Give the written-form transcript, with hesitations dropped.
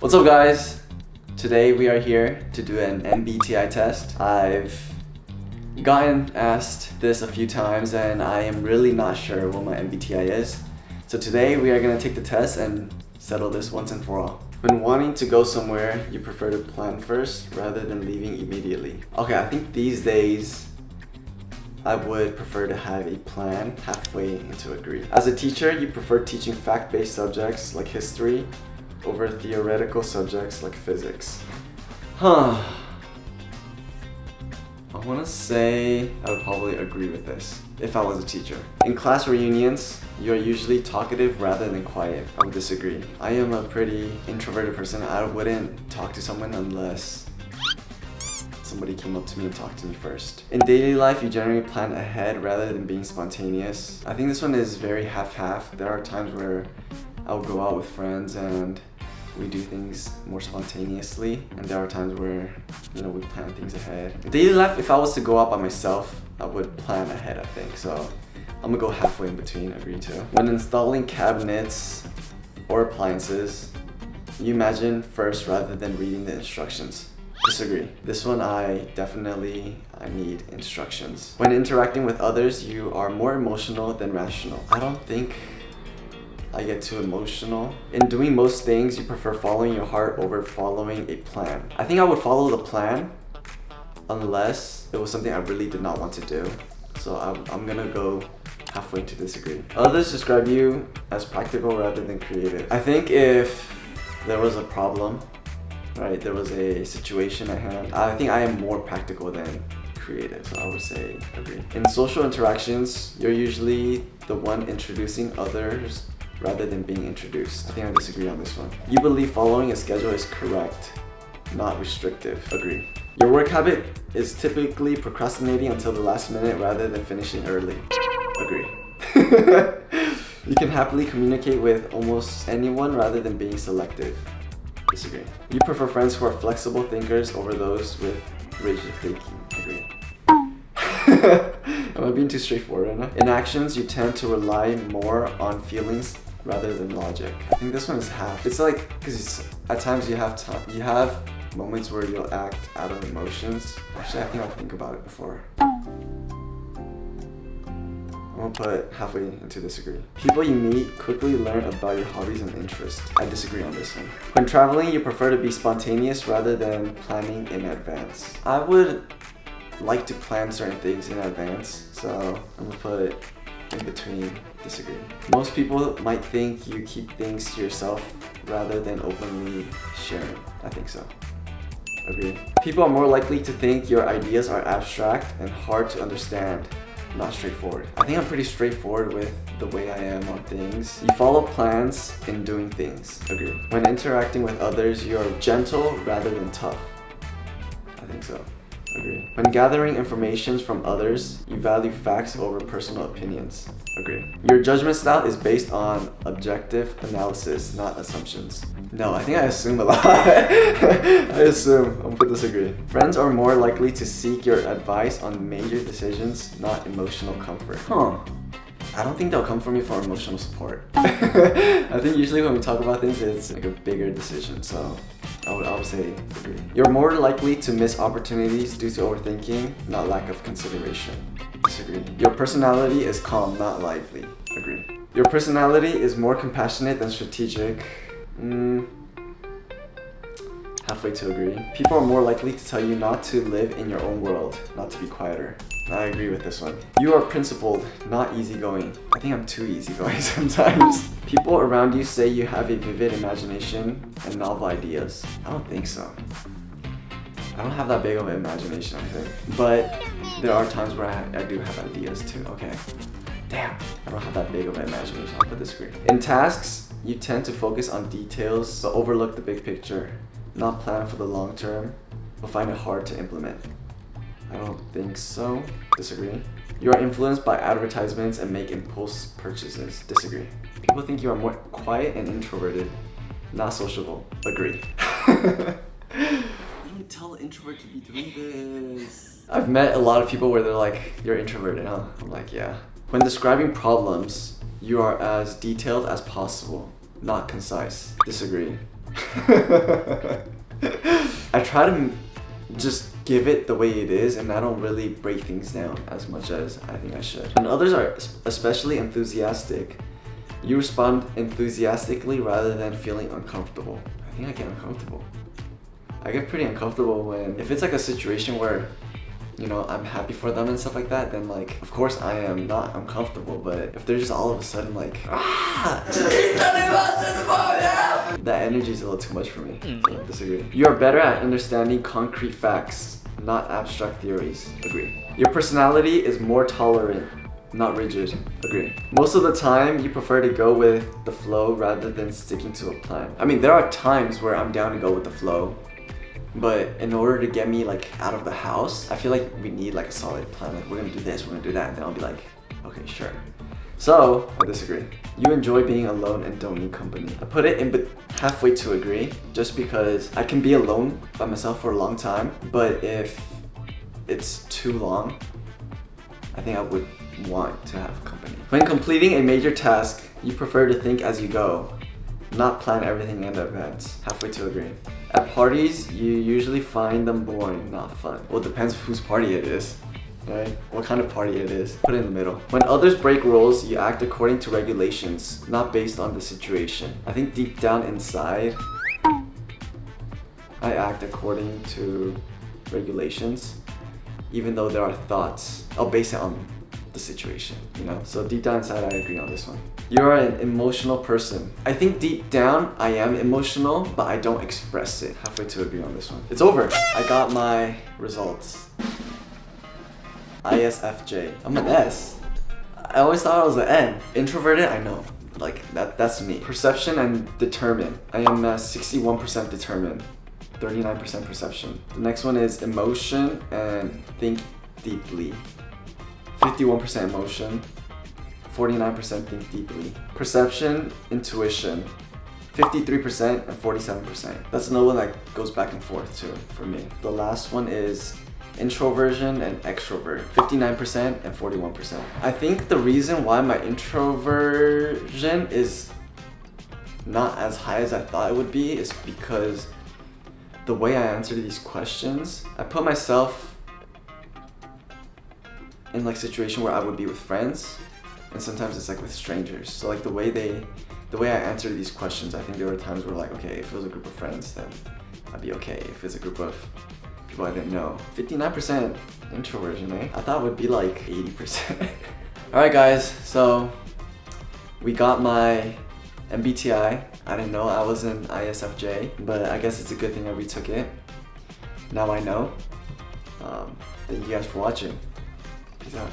What's up guys? Today we are here to do an MBTI test. I've gotten asked this a few times and I am really not sure what my MBTI is. So today we are going to take the test and settle this once and for all. When wanting to go somewhere, you prefer to plan first rather than leaving immediately. Okay, I think these days I would prefer to have a plan halfway into agree. As a teacher, you prefer teaching fact-based subjects like history over theoretical subjects like physics. I want to say I would probably agree with this if I was a teacher. In class reunions, you're usually talkative rather than quiet. I would disagree. I am a pretty introverted person. I wouldn't talk to someone unless somebody came up to me and talked to me first. In daily life, you generally plan ahead rather than being spontaneous. I think this one is very half-half. There are times where I'll go out with friends and we do things more spontaneously, and there are times where, we plan things ahead. In daily life, if I was to go out by myself, I would plan ahead, I think. So I'm gonna go halfway in between, agree to. When installing cabinets or appliances, you imagine first rather than reading the instructions. Disagree. This one I need instructions. When interacting with others, you are more emotional than rational. I don't think I get too emotional. In doing most things, you prefer following your heart over following a plan. I think I would follow the plan unless it was something I really did not want to do. So I'm gonna go halfway to disagree. Others describe you as practical rather than creative. I think if there was a problem, right, there was a situation at hand, I think I am more practical than creative, so I would say agree. In social interactions, you're usually the one introducing others rather than being introduced. I think I disagree on this one. You believe following a schedule is correct, not restrictive. Agree. Your work habit is typically procrastinating until the last minute rather than finishing early. Agree. You can happily communicate with almost anyone rather than being selective. Disagree. You prefer friends who are flexible thinkers over those with rigid thinking. Agree. Am I being too straightforward right now? In actions, you tend to rely more on feelings rather than logic. I think this one is half. It's like, because at times you have moments where you'll act out of emotions. Actually, I think I'll think about it before. I'm gonna put halfway into disagree. People you meet quickly learn about your hobbies and interests. I disagree on this one. When traveling, you prefer to be spontaneous rather than planning in advance. I would like to plan certain things in advance, so I'm gonna put in between disagree. Most people might think you keep things to yourself rather than openly sharing. I think so. Agree. People are more likely to think your ideas are abstract and hard to understand, not straightforward. I think I'm pretty straightforward with the way I am on things. You follow plans in doing things. Agree. When interacting with others, you're gentle rather than tough. I think so. Agree. When gathering information from others, you value facts over personal opinions. Agree. Your judgment style is based on objective analysis, not assumptions. No, I think I assume a lot. I assume. I'm gonna put disagree. Friends are more likely to seek your advice on major decisions, not emotional comfort. I don't think they'll come from me for emotional support. I think usually when we talk about things, it's like a bigger decision, so I would say agree. You're more likely to miss opportunities due to overthinking, not lack of consideration. Disagree. Your personality is calm, not lively. Agree. Your personality is more compassionate than strategic. Halfway to agree. People are more likely to tell you not to live in your own world, not to be quieter. I agree with this one. You are principled, not easygoing. I think I'm too easygoing sometimes. People around you say you have a vivid imagination and novel ideas. I don't think so. I don't have that big of an imagination, I think. But there are times where I do have ideas too. Okay. Damn. I don't have that big of an imagination. I'll put disagree. In tasks, you tend to focus on details but overlook the big picture. Not plan for the long term, but find it hard to implement. I don't think so. Disagree. You are influenced by advertisements and make impulse purchases. Disagree. People think you are more quiet and introverted, not sociable. Agree. You don't tell an introvert to be doing this. I've met a lot of people where they're like, you're introverted, huh? I'm like, yeah. When describing problems, you are as detailed as possible, not concise. Disagree. I try to just give it the way it is, and I don't really break things down as much as I think I should. When others are especially enthusiastic, you respond enthusiastically rather than feeling uncomfortable. I think I get uncomfortable. I get pretty uncomfortable when, if it's like a situation where, you know, I'm happy for them and stuff like that, then like, of course I am not uncomfortable, but if they're just all of a sudden like, that energy is a little too much for me. So I disagree. You are better at understanding concrete facts, not abstract theories. Agree. Your personality is more tolerant, not rigid. Agree. Most of the time, you prefer to go with the flow rather than sticking to a plan. I mean, there are times where I'm down to go with the flow, but in order to get me like out of the house, I feel like we need like a solid plan. Like, we're gonna do this, we're gonna do that, and then I'll be like, okay, sure. So, I disagree. You enjoy being alone and don't need company. I put it in halfway to agree, just because I can be alone by myself for a long time, but if it's too long, I think I would want to have company. When completing a major task, you prefer to think as you go, not plan everything in advance. Halfway to agree. At parties, you usually find them boring, not fun. Well, it depends whose party it is, right? What kind of party it is. Put it in the middle. When others break rules, you act according to regulations, not based on the situation. I think deep down inside, I act according to regulations, even though there are thoughts. I'll base it on the situation, you know? So deep down inside, I agree on this one. You're an emotional person. I think deep down, I am emotional, but I don't express it. Halfway to agree on this one. It's over. I got my results. ISFJ. I'm an S. I always thought I was an N. Introverted, I know. Like, that's me. Perception and determined. I am 61% determined, 39% perception. The next one is emotion and think deeply. 51% emotion, 49% think deeply. Perception, intuition, 53% and 47%. That's another one that goes back and forth too for me. The last one is introversion and extrovert, 59% and 41%. I think the reason why my introversion is not as high as I thought it would be is because the way I answer these questions, I put myself in like situation where I would be with friends, and sometimes it's like with strangers. So like the way I answer these questions, I think there were times where like, okay, if it was a group of friends, then I'd be okay. If it's a group of people I didn't know. 59% introversion, eh? I thought it would be like 80%. Alright guys, so we got my MBTI. I didn't know I was an ISFJ, but I guess it's a good thing that we took it. Now I know. Thank you guys for watching. Peace out.